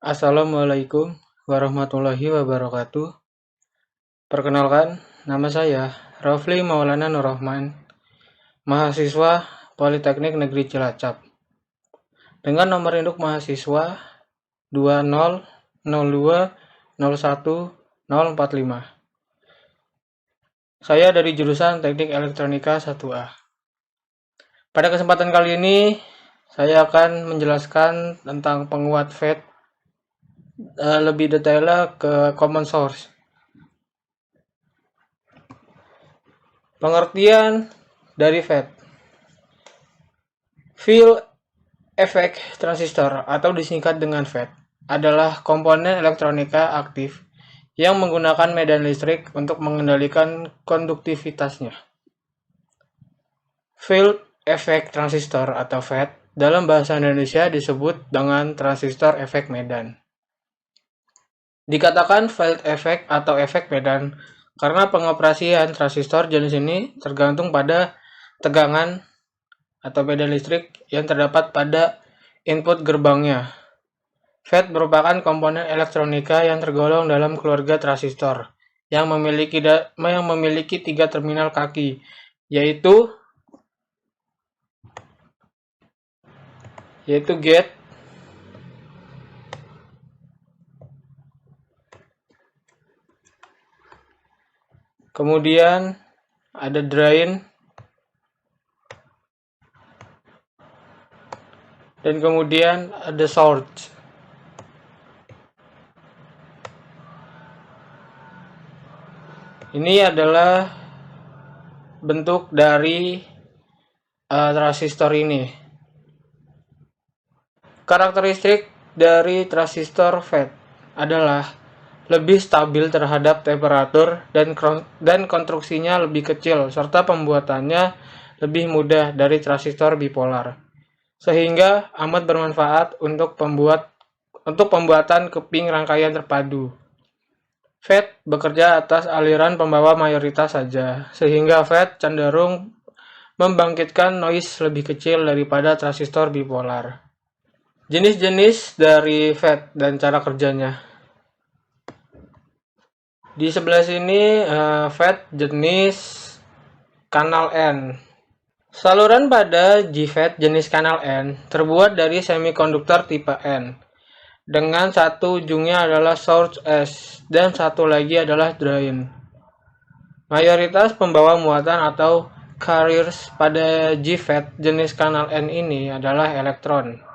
Assalamualaikum warahmatullahi wabarakatuh. Perkenalkan, nama saya Rafli Maulana Nurrahman, mahasiswa Politeknik Negeri Cilacap. Dengan nomor induk mahasiswa 200201045. Saya dari jurusan Teknik Elektronika 1A. Pada kesempatan kali ini, saya akan menjelaskan tentang penguat FET lebih detailnya ke common source. Pengertian dari FET. Field Effect Transistor atau disingkat dengan FET adalah komponen elektronika aktif yang menggunakan medan listrik untuk mengendalikan konduktivitasnya. Field Effect Transistor atau FET dalam bahasa Indonesia disebut dengan transistor efek medan. Dikatakan field effect atau efek medan karena pengoperasian transistor jenis ini tergantung pada tegangan atau medan listrik yang terdapat pada input gerbangnya. FET merupakan komponen elektronika yang tergolong dalam keluarga transistor yang memiliki 3 terminal kaki, yaitu gate, kemudian ada drain, dan kemudian ada source. Ini adalah bentuk dari transistor ini. Karakteristik dari transistor FET adalah lebih stabil terhadap temperatur dan konstruksinya lebih kecil serta pembuatannya lebih mudah dari transistor bipolar, sehingga amat bermanfaat untuk pembuatan keping rangkaian terpadu. FET bekerja atas aliran pembawa mayoritas saja, sehingga FET cenderung membangkitkan noise lebih kecil daripada transistor bipolar. Jenis-jenis dari FET dan cara kerjanya. Di sebelah sini FET jenis kanal N. Saluran pada JFET jenis kanal N terbuat dari semikonduktor tipe N, dengan satu ujungnya adalah source S dan satu lagi adalah drain. Mayoritas pembawa muatan atau carriers pada JFET jenis kanal N ini adalah elektron.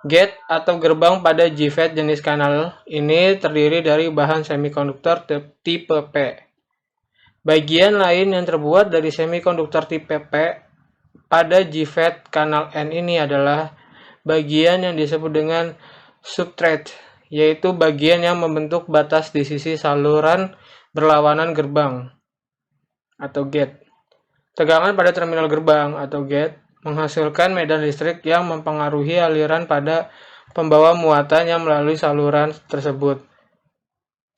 Gate atau gerbang pada JFET jenis kanal ini terdiri dari bahan semikonduktor tipe P. Bagian lain yang terbuat dari semikonduktor tipe P pada JFET kanal N ini adalah bagian yang disebut dengan substrate, yaitu bagian yang membentuk batas di sisi saluran berlawanan gerbang atau gate. Tegangan pada terminal gerbang atau gate menghasilkan medan listrik yang mempengaruhi aliran pada pembawa muatan yang melalui saluran tersebut.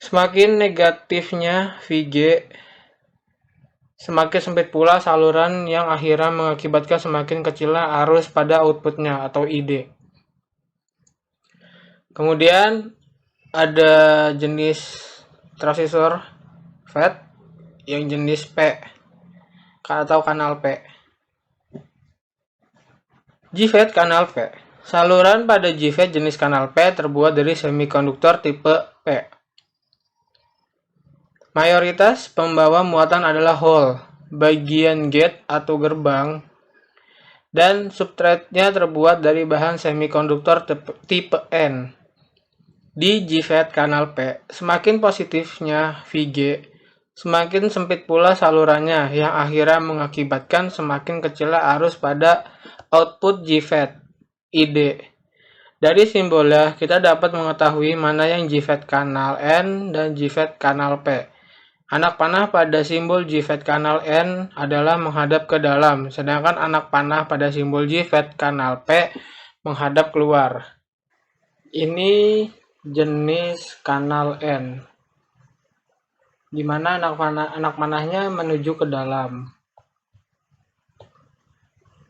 Semakin negatifnya VG, semakin sempit pula saluran yang akhirnya mengakibatkan semakin kecilnya arus pada outputnya atau ID. Kemudian ada jenis transistor FET yang jenis P atau kanal P. JFET kanal P. Saluran pada JFET jenis kanal P terbuat dari semikonduktor tipe P. Mayoritas pembawa muatan adalah hole, bagian gate atau gerbang, dan substrate-nya terbuat dari bahan semikonduktor tipe N. Di JFET kanal P, semakin positifnya VG, semakin sempit pula salurannya yang akhirnya mengakibatkan semakin kecilnya arus pada output JFET ID. Dari simbolnya kita dapat mengetahui mana yang JFET kanal N dan JFET kanal P. Anak panah pada simbol JFET kanal N adalah menghadap ke dalam, sedangkan anak panah pada simbol JFET kanal P menghadap keluar. Ini jenis kanal N, di mana anak panahnya menuju ke dalam.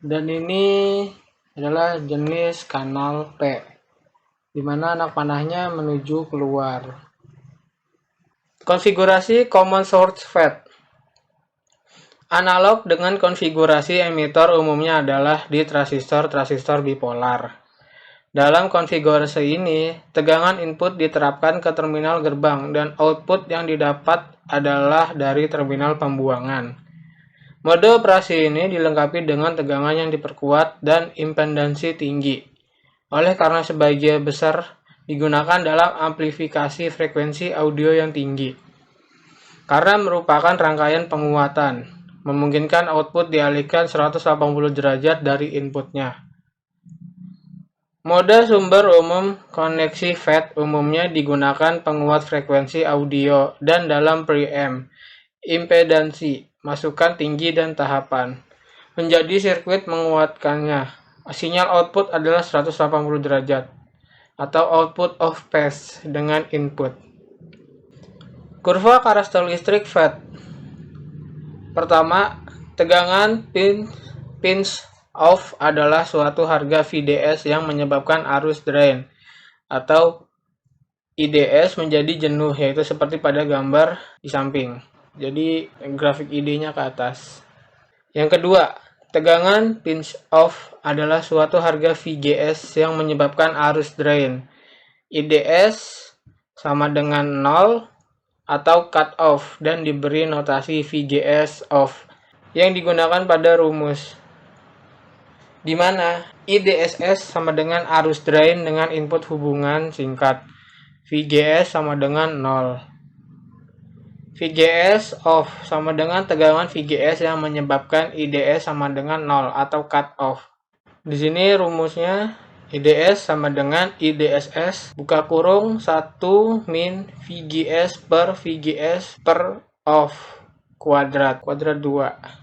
Dan ini adalah jenis kanal P. di mana anak panahnya menuju keluar. Konfigurasi common source FET. Analog dengan konfigurasi emitor umumnya adalah di transistor bipolar. Dalam konfigurasi ini, tegangan input diterapkan ke terminal gerbang dan output yang didapat adalah dari terminal pembuangan. Mode operasi ini dilengkapi dengan tegangan yang diperkuat dan impedansi tinggi. Oleh karena sebagian besar digunakan dalam amplifikasi frekuensi audio yang tinggi. Karena merupakan rangkaian penguatan, memungkinkan output dialihkan 180 derajat dari inputnya. Mode sumber umum koneksi FET umumnya digunakan penguat frekuensi audio dan dalam preamp, impedansi, masukan tinggi dan tahapan. Menjadi sirkuit menguatkannya. Sinyal output adalah 180 derajat atau output of phase dengan input. Kurva karakteristik FET. Pertama, tegangan pinch off adalah suatu harga VDS yang menyebabkan arus drain atau IDS menjadi jenuh, yaitu seperti pada gambar di samping. Jadi grafik ID-nya ke atas. Yang kedua, tegangan pinch off adalah suatu harga VGS yang menyebabkan arus drain. IDS sama dengan 0 atau cut off dan diberi notasi VGS off yang digunakan pada rumus, di mana IDSS sama dengan arus drain dengan input hubungan singkat. VGS sama dengan 0. VGS off sama dengan tegangan VGS yang menyebabkan IDS sama dengan 0 atau cut off. Di sini rumusnya IDS sama dengan IDSS buka kurung 1 min VGS per off kuadrat 2.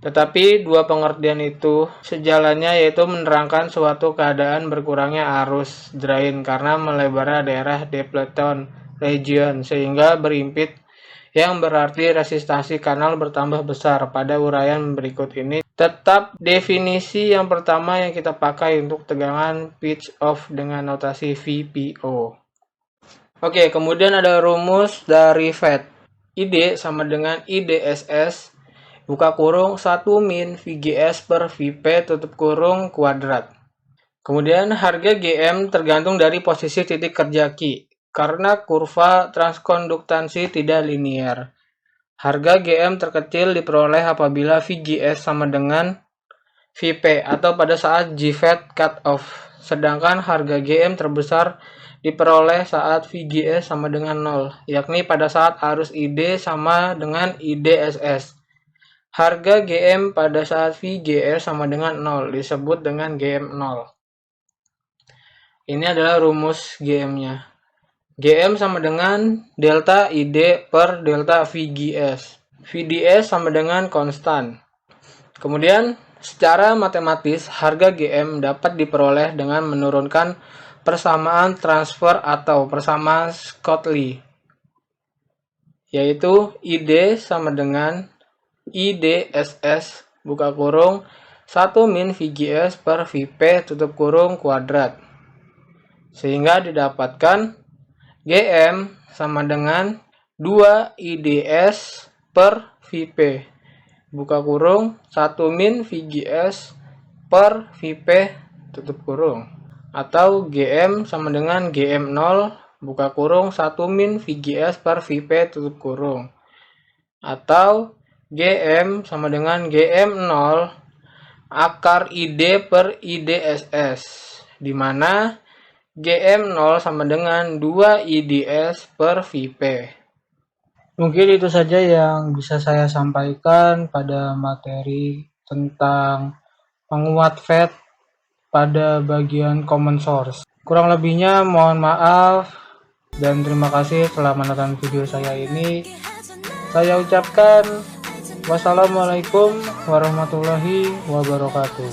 Tetapi dua pengertian itu sejalannya, yaitu menerangkan suatu keadaan berkurangnya arus drain karena melebarnya daerah depletion region sehingga berimpit, yang berarti resistansi kanal bertambah besar. Pada uraian berikut ini tetap definisi yang pertama yang kita pakai untuk tegangan pitch off dengan notasi VPO. Oke, kemudian ada rumus dari FET. ID sama dengan IDSS buka kurung 1 min VGS per VP tutup kurung kuadrat. Kemudian harga GM tergantung dari posisi titik kerja Q, karena kurva transkonduktansi tidak linear. Harga GM terkecil diperoleh apabila VGS sama dengan VP atau pada saat GFET cut off, sedangkan harga GM terbesar diperoleh saat VGS sama dengan 0, yakni pada saat arus ID sama dengan IDSS. Harga GM pada saat VGS sama dengan 0 disebut dengan GM 0. Ini adalah rumus GM-nya. GM sama dengan delta ID per delta VGS. VDS sama dengan konstan. Kemudian, secara matematis, harga GM dapat diperoleh dengan menurunkan persamaan transfer atau persamaan Schottky, yaitu ID sama dengan IDSS buka kurung 1 min VGS per VP tutup kurung kuadrat, sehingga didapatkan GM sama dengan 2 IDS per VP buka kurung 1 min VGS per VP tutup kurung, atau GM sama dengan GM 0 buka kurung 1 min VGS per VP tutup kurung, atau GM sama dengan GM 0 akar ID per IDSS, di mana GM 0 sama dengan 2 IDS per VP. Mungkin itu saja yang bisa saya sampaikan pada materi tentang penguat FET pada bagian common source. Kurang lebihnya mohon maaf dan terima kasih telah menonton video saya ini. Saya ucapkan wassalamualaikum warahmatullahi wabarakatuh.